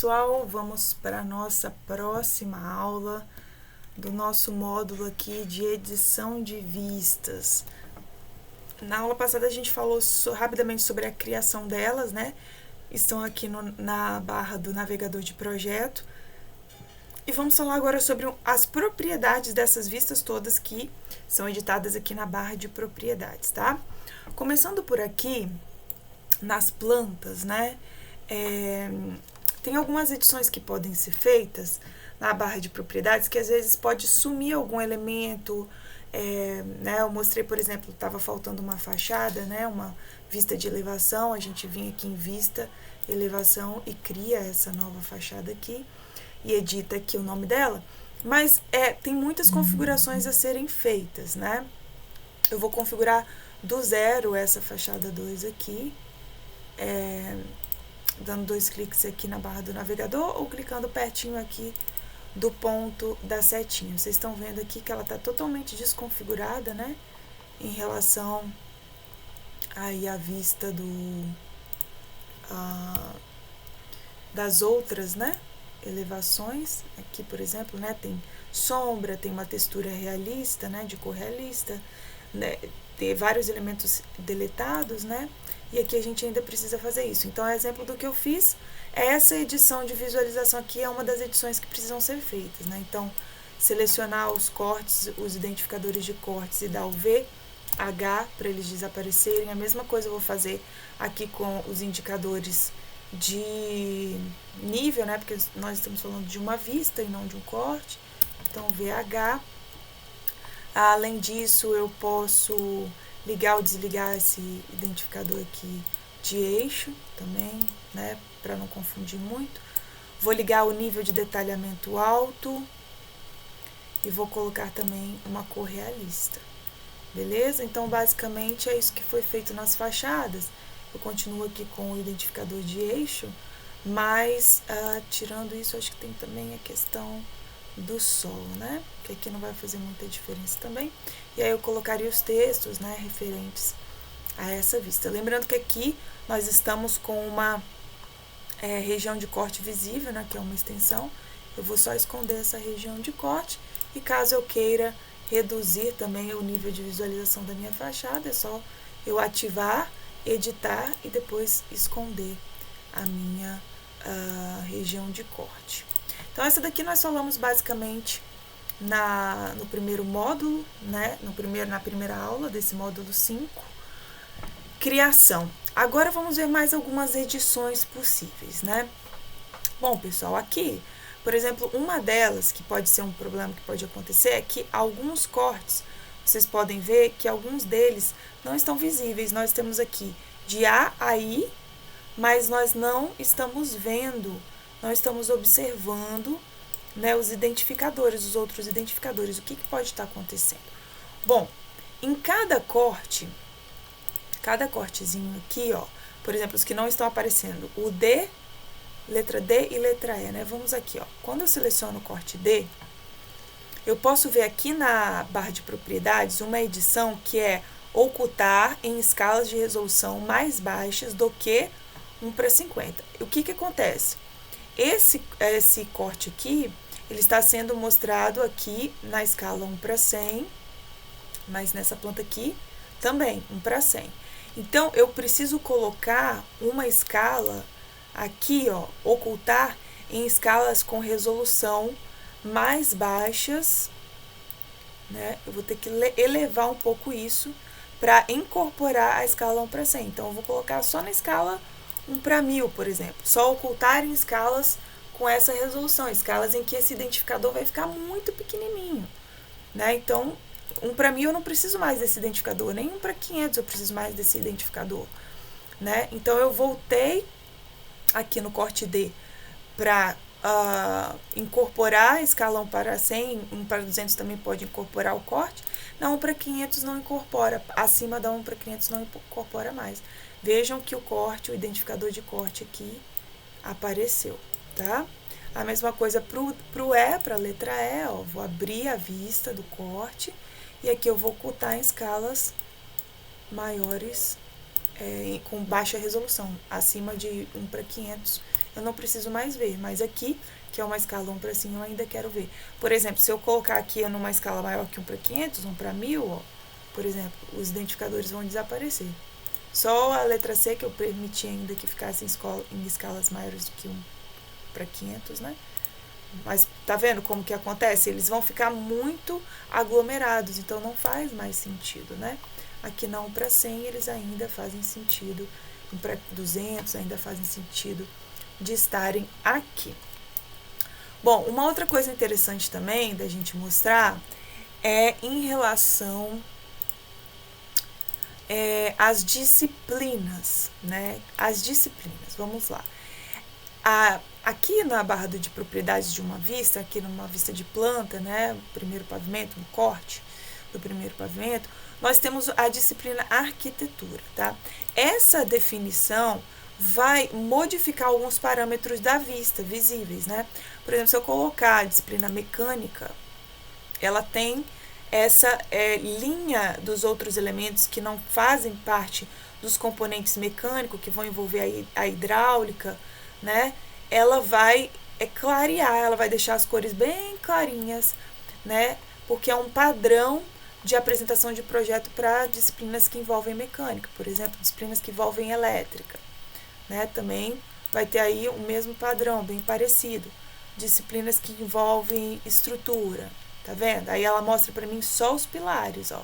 pessoal, vamos para a nossa próxima aula do nosso módulo aqui de edição de vistas. Na aula passada a gente falou rapidamente sobre a criação delas, né? Estão aqui na barra do navegador de projeto. E vamos falar agora sobre as propriedades dessas vistas todas que são editadas aqui na barra de propriedades, tá? Começando por aqui, nas plantas, né? Tem algumas edições que podem ser feitas na barra de propriedades que às vezes pode sumir algum elemento, né? Eu mostrei, por exemplo, estava faltando uma fachada, né? Uma vista de elevação, a gente vinha aqui em vista, elevação e cria essa nova fachada aqui e edita aqui o nome dela, mas tem muitas configurações a serem feitas, né? Eu vou configurar do zero essa fachada 2 aqui, dando 2 cliques aqui na barra do navegador ou clicando pertinho aqui do ponto da setinha. Vocês estão vendo aqui que ela está totalmente desconfigurada, né? Em relação aí à vista das outras, né? Elevações. Aqui, por exemplo, né? Tem sombra, tem uma textura realista, né? De cor realista, né? Tem vários elementos deletados, né? E aqui a gente ainda precisa fazer isso. Então, exemplo do que eu fiz, essa edição de visualização aqui é uma das edições que precisam ser feitas, né? Então, selecionar os cortes, os identificadores de cortes e dar o VH para eles desaparecerem. A mesma coisa eu vou fazer aqui com os indicadores de nível, né? Porque nós estamos falando de uma vista e não de um corte. Então, VH. Além disso, eu posso ligar ou desligar esse identificador aqui de eixo também, né, para não confundir muito. Vou ligar o nível de detalhamento alto e vou colocar também uma cor realista, beleza? Então, basicamente, é isso que foi feito nas fachadas. Eu continuo aqui com o identificador de eixo, mas, tirando isso, acho que tem também a questão do sol, né? Que aqui não vai fazer muita diferença também. E aí eu colocaria os textos, né, referentes a essa vista. Lembrando que aqui nós estamos com uma região de corte visível, né, que é uma extensão. Eu vou só esconder essa região de corte e caso eu queira reduzir também o nível de visualização da minha fachada, é só eu ativar, editar e depois esconder a minha região de corte. Então, essa daqui nós falamos basicamente no primeiro módulo, né? Na primeira aula desse módulo 5, criação. Agora, vamos ver mais algumas edições possíveis, né? Bom, pessoal, aqui, por exemplo, uma delas, que pode ser um problema que pode acontecer, é que alguns cortes, vocês podem ver que alguns deles não estão visíveis. Nós temos aqui de A a I, mas nós não estamos vendo, não estamos observando, né, os identificadores, os outros identificadores. O que pode estar acontecendo? Bom, em cada cortezinho aqui, ó, por exemplo, os que não estão aparecendo, o D, letra D e letra E, né? Vamos aqui, ó. Quando eu seleciono o corte D, eu posso ver aqui na barra de propriedades uma edição que é ocultar em escalas de resolução mais baixas do que 1:50. O que acontece? Esse corte aqui, ele está sendo mostrado aqui na escala 1:100, mas nessa planta aqui também 1:100. Então, eu preciso colocar uma escala aqui, ó, ocultar em escalas com resolução mais baixas, né? Eu vou ter que elevar um pouco isso para incorporar a escala 1:100. Então, eu vou colocar só na escala 1:1000, por exemplo. Só ocultar em escalas com essa resolução, escalas em que esse identificador vai ficar muito pequenininho, né? Então, 1:1000 eu não preciso mais desse identificador, nem 1:500 eu preciso mais desse identificador, né? Então, eu voltei aqui no corte D para incorporar a escala 1:100, 1:200 também pode incorporar o corte. Na 1:500 não incorpora, acima da 1:500 não incorpora mais. Vejam que o identificador de corte aqui apareceu, tá? A mesma coisa para a letra E, ó, vou abrir a vista do corte e aqui eu vou ocultar em escalas maiores com baixa resolução, acima de 1:500 eu não preciso mais ver, mas aqui, que é uma escala 1:100, eu ainda quero ver. Por exemplo, se eu colocar aqui numa escala maior que 1:500, 1:1000, ó, por exemplo, os identificadores vão desaparecer. Só a letra C, que eu permiti ainda que ficasse em escalas maiores do que 1:500, né? Mas tá vendo como que acontece? Eles vão ficar muito aglomerados, então não faz mais sentido, né? Aqui na 1:100 eles ainda fazem sentido, 1:200 ainda fazem sentido de estarem aqui. Bom, uma outra coisa interessante também da gente mostrar é em relação às disciplinas, né? As disciplinas, vamos lá. Aqui na barra de propriedades de uma vista, aqui numa vista de planta, né? Primeiro pavimento, no corte do primeiro pavimento, nós temos a disciplina arquitetura, tá? Essa definição vai modificar alguns parâmetros da vista, visíveis, né? Por exemplo, se eu colocar a disciplina mecânica, ela tem essa linha dos outros elementos que não fazem parte dos componentes mecânicos, que vão envolver a hidráulica, né? Ela vai clarear, ela vai deixar as cores bem clarinhas, né? Porque é um padrão de apresentação de projeto para disciplinas que envolvem mecânica, por exemplo, disciplinas que envolvem elétrica, né? Também vai ter aí o mesmo padrão, bem parecido. Disciplinas que envolvem estrutura, tá vendo? Aí ela mostra para mim só os pilares, ó.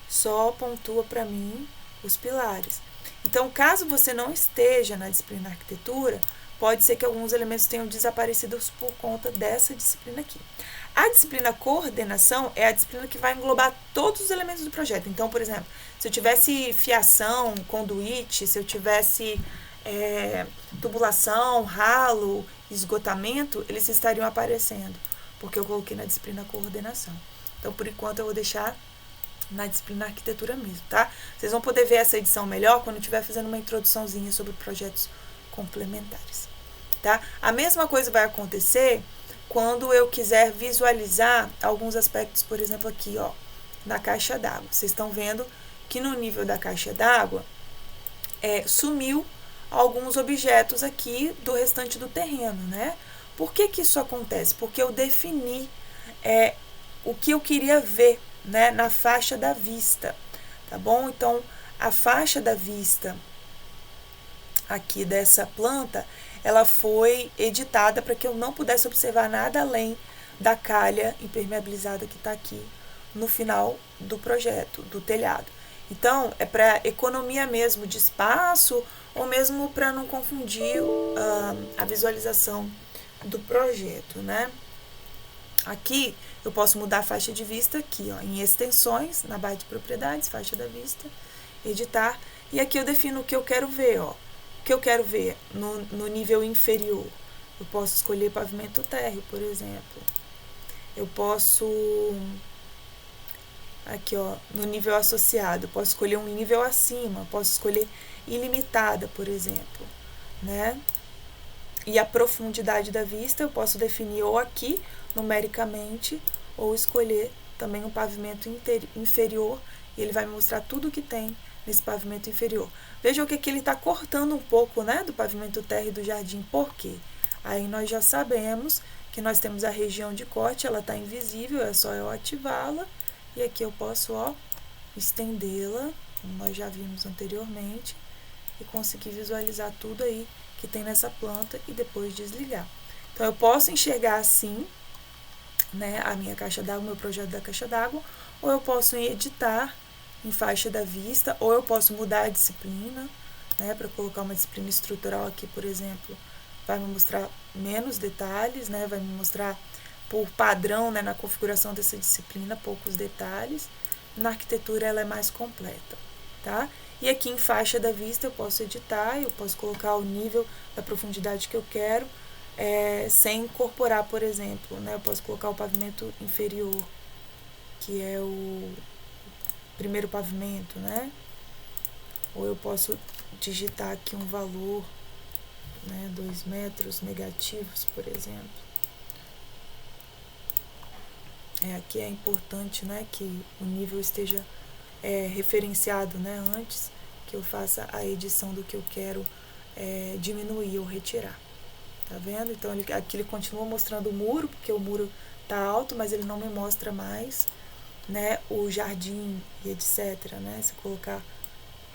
Só pontua para mim os pilares. Então, caso você não esteja na disciplina arquitetura, pode ser que alguns elementos tenham desaparecido por conta dessa disciplina aqui. A disciplina coordenação é a disciplina que vai englobar todos os elementos do projeto. Então, por exemplo, se eu tivesse fiação, conduíte, se eu tivesse tubulação, ralo, esgotamento, eles estariam aparecendo, porque eu coloquei na disciplina coordenação. Então, por enquanto, eu vou deixar na disciplina arquitetura mesmo, tá? Vocês vão poder ver essa edição melhor quando eu estiver fazendo uma introduçãozinha sobre projetos complementares, tá? A mesma coisa vai acontecer quando eu quiser visualizar alguns aspectos, por exemplo, aqui, ó, na caixa d'água. Vocês estão vendo que no nível da caixa d'água sumiu alguns objetos aqui do restante do terreno, né? Por que que isso acontece? Porque eu defini o que eu queria ver, né, na faixa da vista, tá bom? Então, a faixa da vista aqui dessa planta, ela foi editada para que eu não pudesse observar nada além da calha impermeabilizada que está aqui no final do projeto, do telhado. Então, é para economia mesmo de espaço ou mesmo para não confundir a visualização do projeto, né? Aqui eu posso mudar a faixa de vista aqui, ó, em extensões, na barra de propriedades, faixa da vista, editar, e aqui eu defino o que eu quero ver, ó. O que eu quero ver no nível inferior. Eu posso escolher pavimento térreo, por exemplo. Eu posso, aqui ó, no nível associado, eu posso escolher um nível acima, posso escolher ilimitada, por exemplo, né? E a profundidade da vista eu posso definir ou aqui, numericamente, ou escolher também um pavimento inferior, e ele vai me mostrar tudo o que tem nesse pavimento inferior. Vejam que aqui ele está cortando um pouco, né, do pavimento térreo do jardim. Por quê? Aí nós já sabemos que nós temos a região de corte, ela está invisível, é só eu ativá-la, e aqui eu posso, ó, estendê-la, como nós já vimos anteriormente, e conseguir visualizar tudo aí que tem nessa planta e depois desligar. Então, eu posso enxergar assim, né, a minha caixa d'água, o meu projeto da caixa d'água, ou eu posso editar em faixa da vista, ou eu posso mudar a disciplina, né, para colocar uma disciplina estrutural aqui, por exemplo, vai me mostrar menos detalhes, né, vai me mostrar por padrão, né, na configuração dessa disciplina, poucos detalhes. Na arquitetura ela é mais completa, tá? E aqui em faixa da vista eu posso editar, eu posso colocar o nível da profundidade que eu quero, sem incorporar, por exemplo, né? Eu posso colocar o pavimento inferior, que é o primeiro pavimento, né? Ou eu posso digitar aqui um valor, né, 2 metros negativos, por exemplo. Aqui é importante, né, que o nível esteja referenciado, né, antes, que eu faça a edição do que eu quero diminuir ou retirar. Tá vendo? Então aqui ele continua mostrando o muro, porque o muro tá alto, mas ele não me mostra mais, né, o jardim e etc, né? Se colocar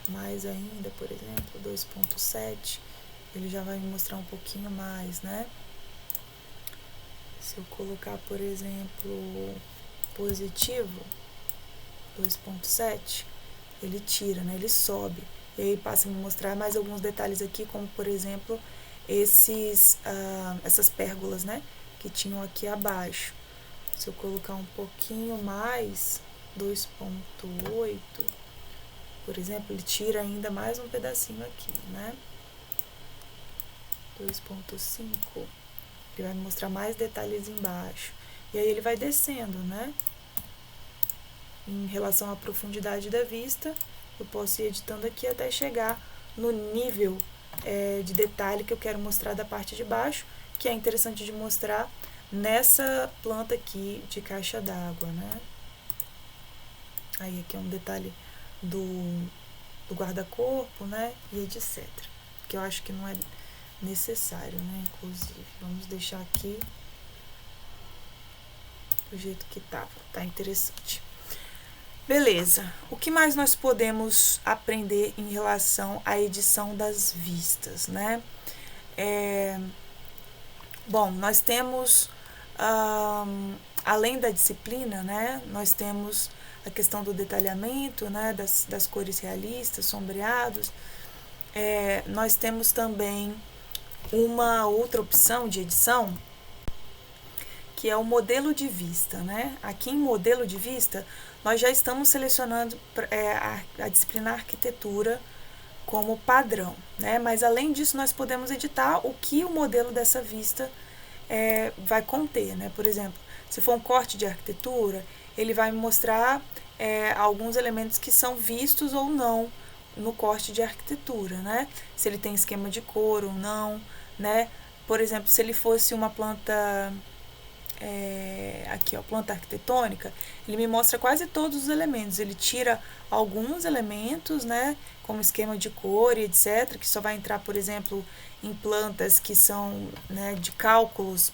mais ainda, por exemplo, 2.7, ele já vai me mostrar um pouquinho mais, né? Se eu colocar, por exemplo, positivo, 2.7, ele tira, né? Ele sobe. E aí passa a me mostrar mais alguns detalhes aqui, como, por exemplo, essas pérgolas, né? Que tinham aqui abaixo. Se eu colocar um pouquinho mais, 2.8, por exemplo, ele tira ainda mais um pedacinho aqui, né? 2.5, ele vai me mostrar mais detalhes embaixo. E aí ele vai descendo, né? Em relação à profundidade da vista, eu posso ir editando aqui até chegar no nível de detalhe que eu quero mostrar da parte de baixo, que é interessante de mostrar nessa planta aqui de caixa d'água, né? Aí aqui é um detalhe do guarda-corpo, né? E etc. Que eu acho que não é necessário, né? Inclusive, vamos deixar aqui do jeito que tá interessante. Beleza, o que mais nós podemos aprender em relação à edição das vistas, né? Bom, nós temos, além da disciplina, né? Nós temos a questão do detalhamento, né? Das cores realistas, sombreados. Nós temos também uma outra opção de edição, que é o modelo de vista, né? Aqui em modelo de vista, nós já estamos selecionando a disciplina arquitetura como padrão, né? Mas além disso, nós podemos editar o que o modelo dessa vista vai conter, né? Por exemplo, se for um corte de arquitetura, ele vai me mostrar alguns elementos que são vistos ou não no corte de arquitetura, né? Se ele tem esquema de cor ou não, né? Por exemplo, se ele fosse uma planta aqui, ó, planta arquitetônica, ele me mostra quase todos os elementos. Ele tira alguns elementos, né, como esquema de cor e etc, que só vai entrar, por exemplo, em plantas que são, né, de cálculos,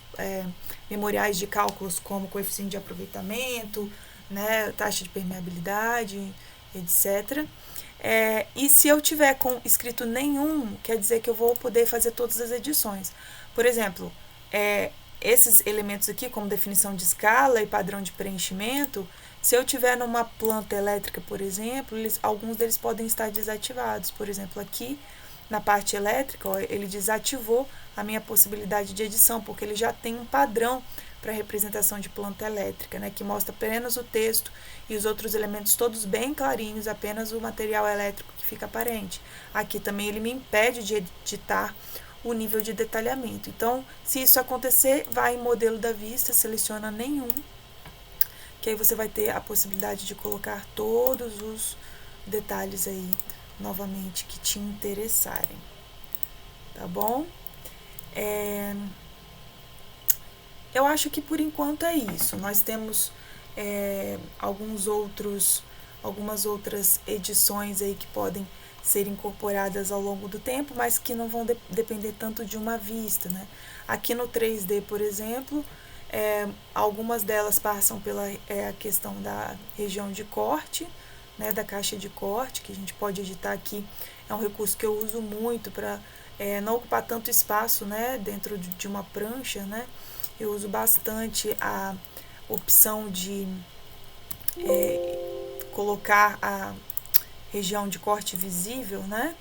memoriais de cálculos, como coeficiente de aproveitamento, né, taxa de permeabilidade, etc. E se eu tiver escrito nenhum, quer dizer que eu vou poder fazer todas as edições. Por exemplo, esses elementos aqui, como definição de escala e padrão de preenchimento, se eu tiver numa planta elétrica, por exemplo, alguns deles podem estar desativados. Por exemplo, aqui na parte elétrica, ó, ele desativou a minha possibilidade de edição, porque ele já tem um padrão para representação de planta elétrica, né, que mostra apenas o texto e os outros elementos todos bem clarinhos, apenas o material elétrico que fica aparente. Aqui também ele me impede de editar o nível de detalhamento. Então, se isso acontecer, vai em modelo da vista, seleciona nenhum, que aí você vai ter a possibilidade de colocar todos os detalhes aí, novamente, que te interessarem. Tá bom? Eu acho que por enquanto é isso. Nós temos algumas outras edições aí que podem ser incorporadas ao longo do tempo, mas que não vão depender tanto de uma vista, né? Aqui no 3D, por exemplo, algumas delas passam pela questão da região de corte, né, da caixa de corte, que a gente pode editar aqui. É um recurso que eu uso muito para não ocupar tanto espaço, né, dentro de uma prancha, né? Eu uso bastante a opção de colocar a região de corte visível, né?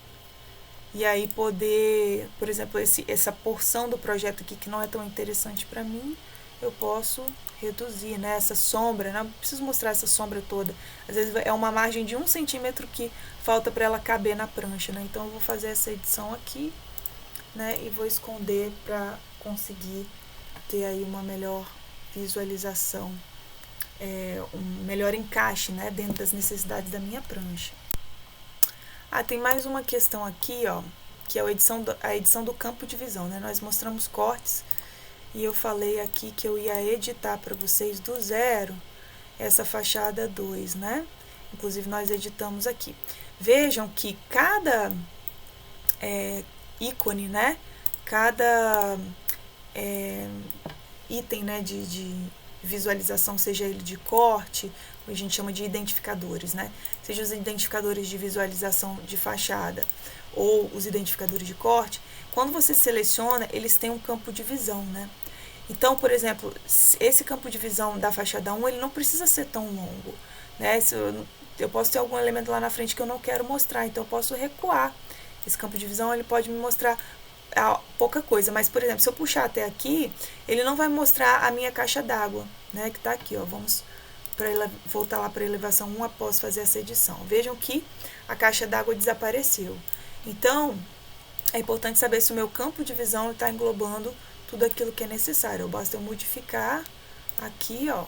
E aí poder, por exemplo, essa porção do projeto aqui que não é tão interessante para mim, eu posso reduzir, né? Essa sombra, né? Não preciso mostrar essa sombra toda. Às vezes é uma margem de 1 centímetro que falta para ela caber na prancha, né? Então eu vou fazer essa edição aqui, né? E vou esconder para conseguir ter aí uma melhor visualização, um melhor encaixe, né? Dentro das necessidades da minha prancha. Tem mais uma questão aqui, ó, que é a edição do campo de visão, né? Nós mostramos cortes e eu falei aqui que eu ia editar para vocês do zero essa fachada 2, né? Inclusive nós editamos aqui. Vejam que cada ícone, né? Cada item, né, de visualização, seja ele de corte, a gente chama de identificadores, né? Seja os identificadores de visualização de fachada ou os identificadores de corte, quando você seleciona, eles têm um campo de visão, né? Então, por exemplo, esse campo de visão da fachada 1, ele não precisa ser tão longo, né? Se eu posso ter algum elemento lá na frente que eu não quero mostrar, então eu posso recuar. Esse campo de visão, ele pode me mostrar pouca coisa, mas, por exemplo, se eu puxar até aqui, ele não vai mostrar a minha caixa d'água, né, que tá aqui, ó. Vamos voltar lá para a elevação 1 após fazer essa edição. Vejam que a caixa d'água desapareceu. Então, é importante saber se o meu campo de visão está englobando tudo aquilo que é necessário. Basta eu modificar aqui, ó,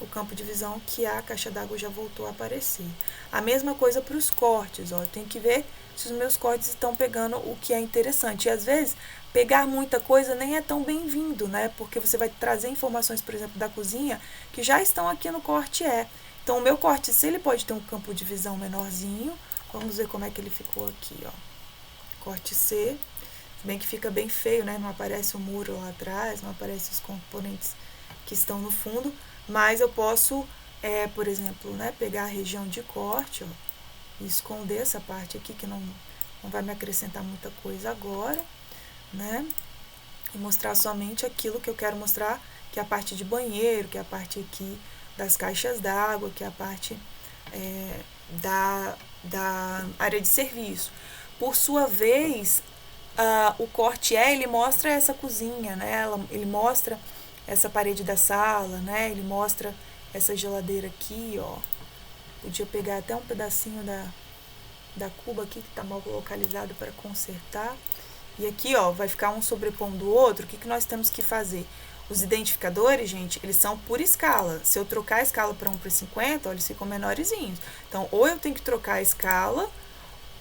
o campo de visão, que a caixa d'água já voltou a aparecer. A mesma coisa para os cortes, ó. Eu tenho que ver se os meus cortes estão pegando o que é interessante. E às vezes, pegar muita coisa nem é tão bem-vindo, né? Porque você vai trazer informações, por exemplo, da cozinha, que já estão aqui no corte E. Então, o meu corte C, ele pode ter um campo de visão menorzinho. Vamos ver como é que ele ficou aqui, ó. Corte C. Bem que fica bem feio, né? Não aparece o muro lá atrás, não aparece os componentes que estão no fundo. Mas eu posso, por exemplo, né, pegar a região de corte, ó, e esconder essa parte aqui, que não vai me acrescentar muita coisa agora, né? E mostrar somente aquilo que eu quero mostrar, que é a parte de banheiro, que é a parte aqui das caixas d'água, que é a parte da área de serviço. Por sua vez, o corte E, ele mostra essa cozinha, né? Ele mostra essa parede da sala, né? Ele mostra essa geladeira aqui, ó. Podia pegar até um pedacinho da cuba aqui, que tá mal localizado, para consertar. E aqui, ó, vai ficar um sobrepondo o outro. O que, que nós temos que fazer? Os identificadores, gente, eles são por escala. Se eu trocar a escala para 1/50, ó, eles ficam menorzinhos. Então, ou eu tenho que trocar a escala,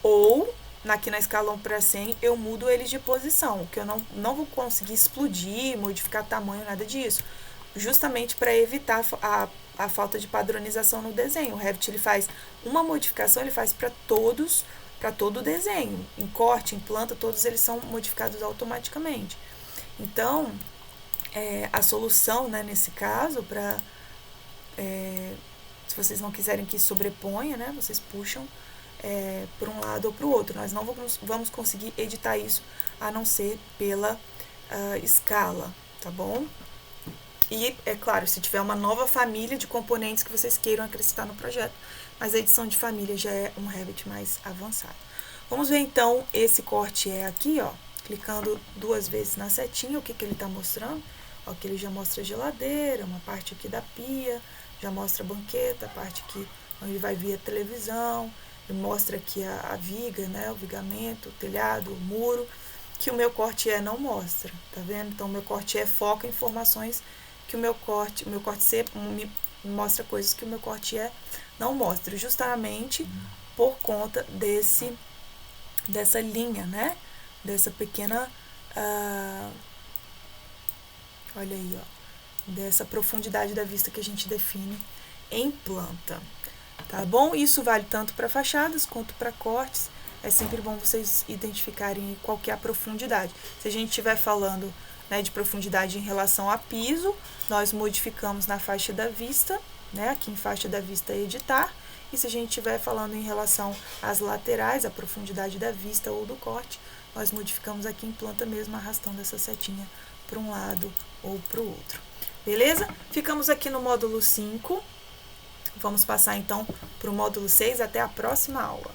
ou aqui na escala 1/100, eu mudo eles de posição, que eu não vou conseguir explodir, modificar tamanho, nada disso. Justamente para evitar a falta de padronização no desenho. O Revit, ele faz uma modificação, ele faz para todo o desenho. Em corte, em planta, todos eles são modificados automaticamente. Então, a solução, né, nesse caso, para se vocês não quiserem que sobreponha, né, vocês puxam por um lado ou para o outro. Nós não vamos conseguir editar isso a não ser pela escala, tá bom? E, é claro, se tiver uma nova família de componentes que vocês queiram acrescentar no projeto, mas a edição de família já é um Revit mais avançado. Vamos ver, então, esse corte aqui, ó, clicando 2 vezes na setinha, o que ele está mostrando. Ó, que ele já mostra a geladeira, uma parte aqui da pia, já mostra a banqueta, a parte aqui onde vai vir a televisão, ele mostra aqui a viga, né, o vigamento, o telhado, o muro, que o meu corte E não mostra, tá vendo? Então, o meu corte E foca em informações que o meu corte C me mostra coisas que o meu corte E não mostra, justamente por conta dessa linha, né? Dessa pequena, olha aí, ó, dessa profundidade da vista que a gente define em planta, tá bom? Isso vale tanto para fachadas quanto para cortes. É sempre bom vocês identificarem qual que é a profundidade. Se a gente estiver falando, né, de profundidade em relação a piso, nós modificamos na faixa da vista, né, aqui em faixa da vista editar, e se a gente estiver falando em relação às laterais, a profundidade da vista ou do corte, nós modificamos aqui em planta mesmo, arrastando essa setinha para um lado ou para o outro. Beleza? Ficamos aqui no módulo 5, vamos passar então para o módulo 6, até a próxima aula.